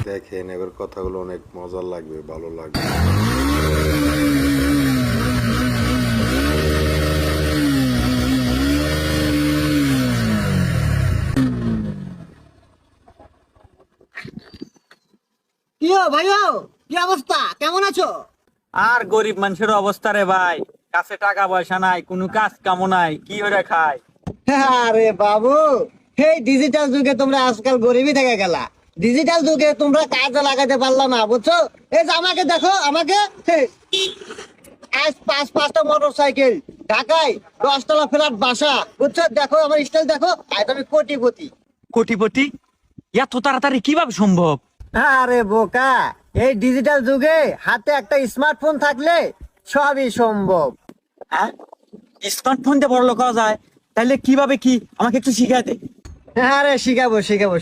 দেখেন এবার কথাগুলো অনেক মজার লাগবে, ভালো লাগবে। কিও ভাইও, কি অবস্থা, কেমন আছো? আর গরিব মানুষের অবস্থা রে ভাই, কাছে টাকা পয়সা নাই, কোনো কাজ কামও নাই, কি করে খায়? আরে বাবু, এই ডিজিটাল যুগে তোমরা আজকাল গরিবই থেকে গেলা। ডিজিটাল যুগে তোমরা কাজে লাগাতে পারলা না, বুঝছো? এই যে আমাকে দেখো, আমাকে আজ পাঁচটা মোটর সাইকেল, ঢাকায় 10 তলা ফ্ল্যাট বাসা, বুঝছো? দেখো আমার স্টাইল দেখো, আজ আমি কোটিপতি। কোটিপতি? এত তাড়াতাড়ি কিভাবে সম্ভব? আরে বোকা, এই ডিজিটাল যুগে হাতে একটা স্মার্টফোন থাকলে সবই সম্ভব। হ্যাঁ, স্মার্টফোন দিয়ে বড় লোক হওয়া যায়? তাইলে কিভাবে কি, আমাকে একটু শিখাই দে। আরে শিখাবো, সবই